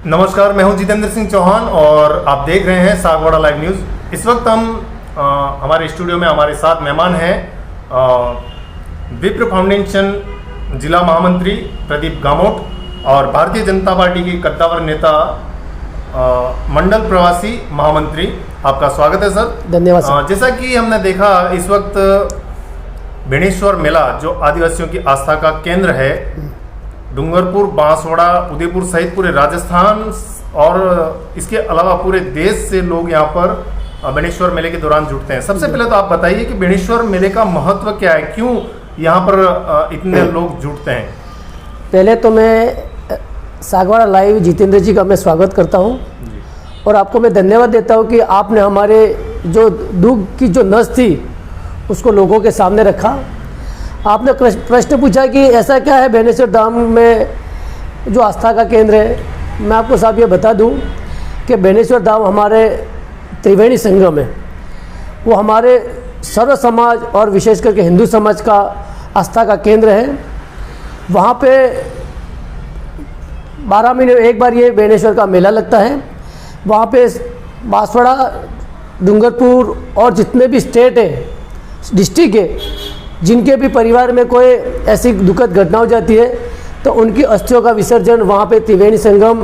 नमस्कार, मैं हूं जितेंद्र सिंह चौहान और आप देख रहे हैं सागवाड़ा लाइव न्यूज़। इस वक्त हम हमारे स्टूडियो में हमारे साथ मेहमान हैं विप्र फाउंडेशन जिला महामंत्री प्रदीप गामोट और भारतीय जनता पार्टी के कद्दावर नेता मंडल प्रवासी महामंत्री। आपका स्वागत है सर। धन्यवाद सर। जैसा कि हमने देखा, इस वक्त बेणेश्वर मेला जो आदिवासियों की आस्था का केंद्र है, डूंगरपुर, बांसवाड़ा, उदयपुर सहित पूरे राजस्थान और इसके अलावा पूरे देश से लोग यहाँ पर बेणेश्वर मेले के दौरान जुटते हैं। सबसे पहले तो आप बताइए कि बेणेश्वर मेले का महत्व क्या है, क्यों यहाँ पर इतने लोग जुटते हैं? पहले तो मैं सागवाड़ा लाइव जितेंद्र जी का मैं स्वागत करता हूँ और आपको मैं धन्यवाद देता हूँ कि आपने हमारे जो दुख की जो नस थी उसको लोगों के सामने रखा। आपने प्रश्न पूछा कि ऐसा क्या है बेणेश्वर धाम में जो आस्था का केंद्र है। मैं आपको साहब ये बता दूं कि बेणेश्वर धाम हमारे त्रिवेणी संगम है, वो हमारे सर्व समाज और विशेष करके हिंदू समाज का आस्था का केंद्र है। वहाँ पे 12 महीने एक बार ये बेणेश्वर का मेला लगता है। वहाँ पे बांसवाड़ा, डूंगरपुर और जितने भी स्टेट है, डिस्ट्रिक्ट है, जिनके भी परिवार में कोई ऐसी दुखद घटना हो जाती है तो उनकी अस्थियों का विसर्जन वहाँ पे त्रिवेणी संगम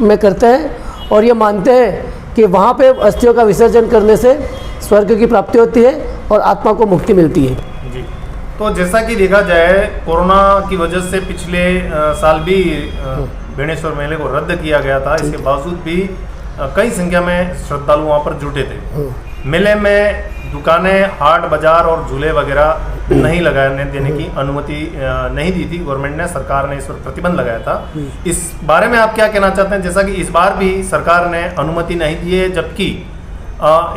में करते हैं और ये मानते हैं कि वहाँ पे अस्थियों का विसर्जन करने से स्वर्ग की प्राप्ति होती है और आत्मा को मुक्ति मिलती है। जी, तो जैसा कि देखा जाए, कोरोना की वजह से पिछले साल भी बेणेश्वर मेले को रद्द किया गया था। इसके बावजूद भी कई संख्या में श्रद्धालु वहाँ पर जुटे थे। मेले में दुकानें, हाट बाजार और झूले वगैरह नहीं लगाने देने की अनुमति नहीं दी थी गवर्नमेंट ने, सरकार ने इस पर प्रतिबंध लगाया था। इस बारे में आप क्या कहना चाहते हैं? जैसा कि इस बार भी सरकार ने अनुमति नहीं दी है, जबकि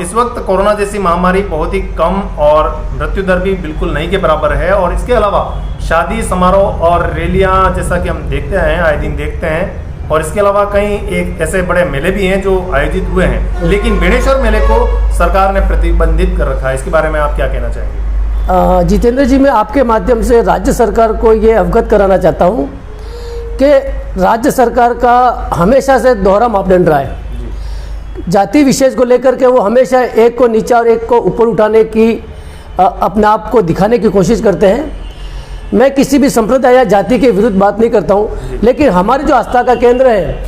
इस वक्त कोरोना जैसी महामारी बहुत ही कम और मृत्यु दर भी बिल्कुल नहीं के बराबर है। और इसके अलावा शादी समारोह और रैलियां जैसा कि हम देखते हैं, आए दिन देखते हैं, और इसके अलावा कई एक ऐसे बड़े मेले भी हैं जो आयोजित हुए हैं, लेकिन बेणेश्वर मेले को सरकार ने प्रतिबंधित कर रखा है। इसके बारे में आप क्या कहना चाहेंगे? जितेंद्र जी, मैं आपके माध्यम से राज्य सरकार को ये अवगत कराना चाहता हूँ कि राज्य सरकार का हमेशा से दोहरा मापदंड रहा है। जाति विशेष को लेकर के वो हमेशा एक को नीचा और एक को ऊपर उठाने की अपने आप को दिखाने की कोशिश करते हैं। मैं किसी भी संप्रदाय या जाति के विरुद्ध बात नहीं करता हूँ, लेकिन हमारे जो आस्था का केंद्र है,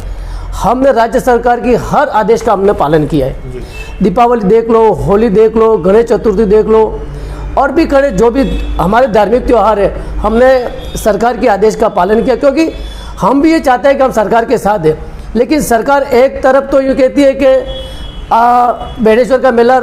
हमने राज्य सरकार की हर आदेश का हमने पालन किया है। दीपावली देख लो, होली देख लो, गणेश चतुर्थी देख लो, और भी कड़े जो भी हमारे धार्मिक त्यौहार है, हमने सरकार के आदेश का पालन किया, क्योंकि हम भी ये चाहते हैं कि हम सरकार के साथ हैं। लेकिन सरकार एक तरफ तो यूँ कहती है कि बेणेश्वर का मेला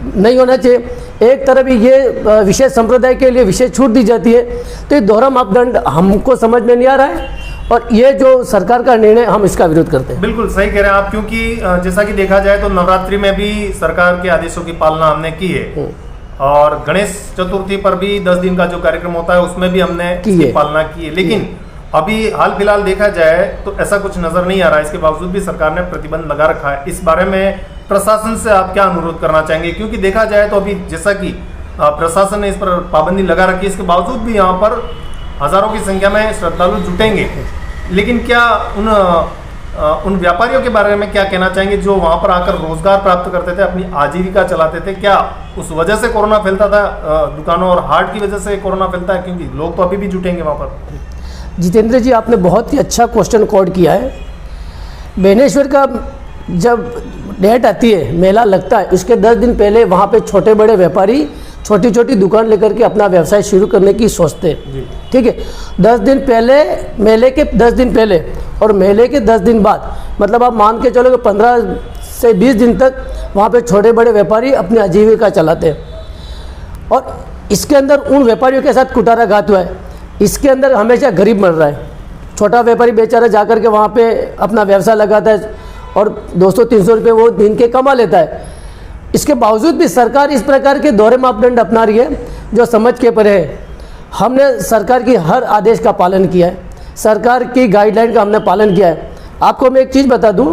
नहीं होना चाहिए, एक तरफ ये विशेष संप्रदाय के लिए विशेष छूट दी जाती है। तो ये दोहरा मापदंड हमको समझ में नहीं आ रहा है और ये जो सरकार का निर्णय, हम इसका विरोध करते हैं। बिल्कुल सही कह रहे हैं आप, क्योंकि जैसा कि देखा जाए तो नवरात्रि में भी सरकार के आदेशों की पालना हमने की है और गणेश चतुर्थी पर भी 10 दिन का जो कार्यक्रम होता है उसमें भी हमने इसकी पालना की है। लेकिन अभी हाल फिलहाल देखा जाए तो ऐसा कुछ नजर नहीं आ रहा है। इसके बावजूद भी सरकार ने प्रतिबंध लगा रखा है। इस बारे में प्रशासन से आप क्या अनुरोध करना चाहेंगे? क्योंकि देखा जाए तो अभी जैसा कि प्रशासन ने इस पर पाबंदी लगा रखी है, इसके बावजूद भी यहाँ पर हजारों की संख्या में श्रद्धालु जुटेंगे। लेकिन क्या उन व्यापारियों के बारे में क्या कहना चाहेंगे जो वहाँ पर आकर रोजगार प्राप्त करते थे, अपनी आजीविका चलाते थे? क्या उस वजह से कोरोना फैलता था? दुकानों और हाट की वजह से कोरोना फैलता है? क्योंकि लोग तो अभी भी जुटेंगे वहाँ पर। जितेंद्र जी, आपने बहुत ही अच्छा क्वेश्चन कोड किया है। बेणेश्वर का जब डेट आती है, मेला लगता है, उसके 10 दिन पहले वहाँ पे छोटे बड़े व्यापारी छोटी छोटी दुकान लेकर के अपना व्यवसाय शुरू करने की सोचते हैं। ठीक है, 10 दिन पहले, मेले के 10 दिन पहले और मेले के 10 दिन बाद, मतलब आप मान के चलो कि 15 से 20 दिन तक वहाँ पे छोटे बड़े व्यापारी अपनी आजीविका चलाते हैं। और इसके अंदर उन व्यापारियों के साथ कुटाराघात हुआ है। इसके अंदर हमेशा गरीब मर रहा है। छोटा व्यापारी बेचारा जाकर के वहाँ पे अपना व्यवसाय लगाता है और 200-300 रुपये वो दिन के कमा लेता है। इसके बावजूद भी सरकार इस प्रकार के दोहरे मापदंड अपना रही है जो समझ के परे है। हमने सरकार की हर आदेश का पालन किया है, सरकार की गाइडलाइन का हमने पालन किया है। आपको मैं एक चीज़ बता दूं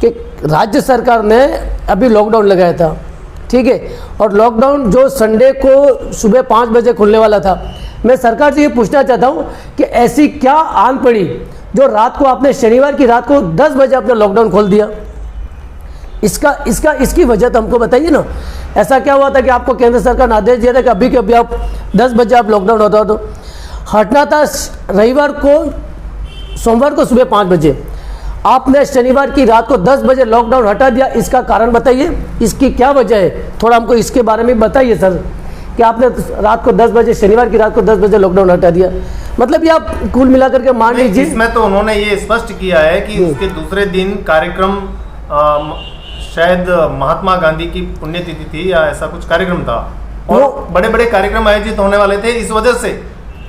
कि राज्य सरकार ने अभी लॉकडाउन लगाया था, ठीक है, और लॉकडाउन जो संडे को सुबह 5 बजे खुलने वाला था। मैं सरकार से ये पूछना चाहता हूँ कि ऐसी क्या आन पड़ी जो रात को आपने शनिवार की रात को 10 बजे अपना लॉकडाउन खोल दिया, इसकी वजह तो हमको बताइए ना। ऐसा क्या हुआ था कि आपको केंद्र सरकार ने आदेश दिया था कि अभी के अभी आप 10 बजे आप लॉकडाउन होता हो, तो हटना था रविवार को, सोमवार को सुबह 5 बजे। आपने शनिवार की रात को 10 बजे लॉकडाउन हटा दिया, इसका कारण बताइए, इसकी क्या वजह है? थोड़ा हमको इसके बारे में बताइए सर, कि आपने रात को 10 बजे, शनिवार की रात को 10 बजे लॉकडाउन हटा दिया, मतलब ये आप कुल मिलाकर के मान लीजिए। इसमें तो उन्होंने ये स्पष्ट किया है कि उसके दूसरे दिन कार्यक्रम, शायद महात्मा गांधी की पुण्यतिथि थी या ऐसा कुछ कार्यक्रम था, और बड़े बड़े कार्यक्रम आयोजित होने वाले थे। इस वजह से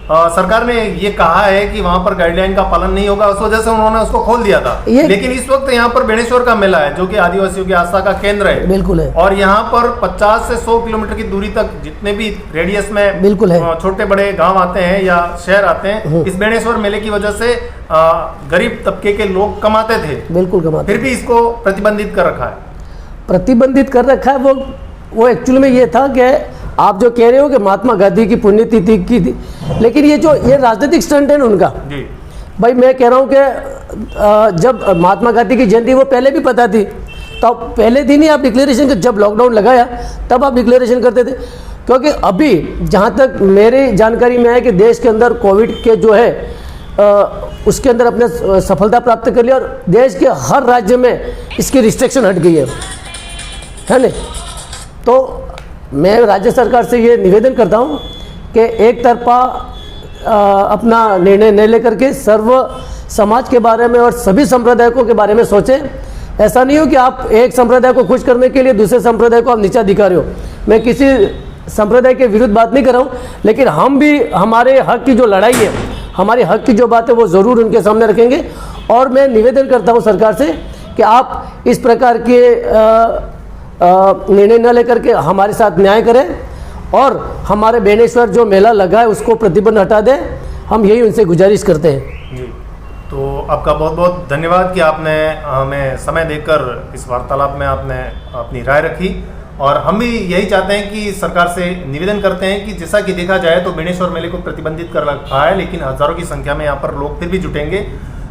सरकार ने ये कहा है कि वहां पर गाइडलाइन का पालन नहीं होगा, उस वजह से उन्होंने उसको खोल दिया था। लेकिन इस वक्त यहाँ पर बेणेश्वर का मेला है, जो कि आदिवासियों की आस्था का केंद्र है। बिल्कुल है। और यहाँ पर 50 से 100 किलोमीटर की दूरी तक जितने भी रेडियस में बिल्कुल है, छोटे बड़े गांव आते हैं या शहर आते हैं, इस बेणेश्वर मेले की वजह से गरीब तबके के लोग कमाते थे। बिल्कुल कमाते, फिर भी इसको प्रतिबंधित कर रखा है। प्रतिबंधित कर रखा है। वो एक्चुअली में ये था कि आप जो कह रहे हो कि महात्मा गांधी की पुण्यतिथि की थी, लेकिन ये राजनीतिक स्टंट है ना उनका जी। भाई मैं कह रहा हूँ कि जब महात्मा गांधी की जयंती वो पहले भी पता थी, तो पहले दिन ही आप डिक्लेरेशन, जब लॉकडाउन लगाया तब आप डिक्लेरेशन करते थे। क्योंकि अभी जहाँ तक मेरी जानकारी में है कि देश के अंदर कोविड के जो है उसके अंदर अपने सफलता प्राप्त कर लिया, और देश के हर राज्य में इसकी रिस्ट्रिक्शन हट गई है ना। तो मैं राज्य सरकार से ये निवेदन करता हूँ कि एक तरफा अपना निर्णय न लेकर के सर्व समाज के बारे में और सभी संप्रदायों के बारे में सोचें। ऐसा नहीं हो कि आप एक संप्रदाय को खुश करने के लिए दूसरे संप्रदाय को आप नीचा दिखा रहे हो। मैं किसी संप्रदाय के विरुद्ध बात नहीं कर रहा हूँ, लेकिन हम भी हमारे हक की जो लड़ाई है, हमारे हक की जो बात है, वो ज़रूर उनके सामने रखेंगे। और मैं निवेदन करता हूँ सरकार से कि आप इस प्रकार के निर्णय न लेकर के हमारे साथ न्याय करें, और हमारे बेणेश्वर जो मेला लगा है उसको प्रतिबंध हटा दें। हम यही उनसे गुजारिश करते हैं जी। तो आपका बहुत बहुत धन्यवाद कि आपने हमें समय देकर इस वार्तालाप में आपने अपनी राय रखी। और हम भी यही चाहते हैं कि सरकार से निवेदन करते हैं कि जैसा कि देखा जाए तो बेणेश्वर मेले को प्रतिबंधित कर रखा है, लेकिन हजारों की संख्या में यहाँ पर लोग फिर भी जुटेंगे।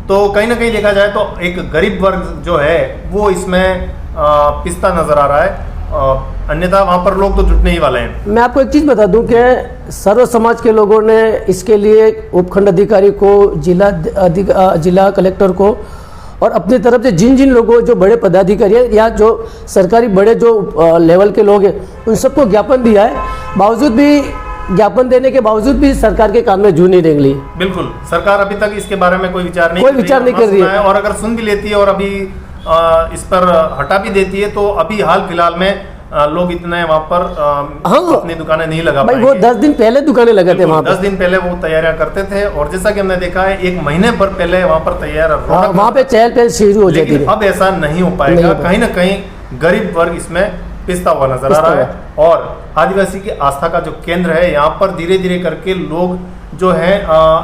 तो कहीं ना कहीं देखा जाए to एक गरीब वर्ग जो है वो इसमें पिसता नजर आ रहा है, अन्यथा वहाँ पर लोग तो जुटने ही वाले हैं। मैं आपको एक चीज़ बता दूं कि सर्व समाज के लोगों ने इसके लिए उपखंड अधिकारी को, जिला कलेक्टर को, और अपनी तरफ से जिन जिन लोगों, जो बड़े पदाधिकारी हैं या जो सरकारी बड़े जो लेवल के लोग हैं, उन सबको ज्ञापन दिया है। बावजूद भी, ज्ञापन देने के बावजूद भी सरकार के कान में जू नहीं रेंग ली। बिल्कुल, सरकार अभी तक इसके बारे में कोई विचार नहीं कर रही है। और अगर सुन भी लेती है और अभी इस पर हटा भी देती है, तो अभी हाल फिलहाल में लोग इतने वहाँ पर अपनी दुकानें नहीं लगा पाएंगे। वो 10 दिन पहले दुकानें लगाते हैं वहाँ पर। 10 दिन पहले वो तैयारियां करते थे, और जैसा कि हमने देखा है 1 महीने पर पहले वहाँ पर तैयार वहाँ पे चहल पहल शुरू हो जाती है। अब ऐसा नहीं हो पाएगा। कहीं ना कहीं गरीब वर्ग इसमें पिसता हुआ नजर आ रहा है, और आदिवासी की आस्था का जो केंद्र है यहाँ पर धीरे धीरे करके लोग जो है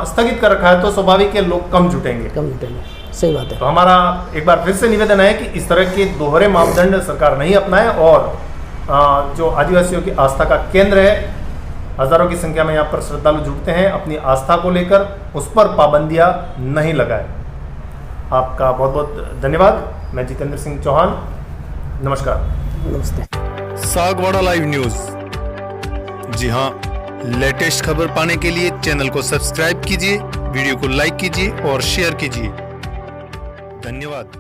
स्थगित कर रखा है, तो स्वाभाविक है लोग कम जुटेंगे। सही बात है। तो हमारा एक बार फिर से निवेदन है कि इस तरह के दोहरे मापदंड सरकार नहीं अपनाए, और जो आदिवासियों की आस्था का केंद्र है, हजारों की संख्या में यहाँ पर श्रद्धालु जुटते हैं, अपनी आस्था को लेकर उस पर पाबंदियां नहीं लगाए। आपका बहुत बहुत धन्यवाद। मैं जितेंद्र सिंह चौहान, नमस्कार। नमस्ते। Sagwara live news. जी हाँ, लेटेस्ट खबर पाने के लिए चैनल को सब्सक्राइब कीजिए, वीडियो को लाइक कीजिए और शेयर कीजिए। धन्यवाद।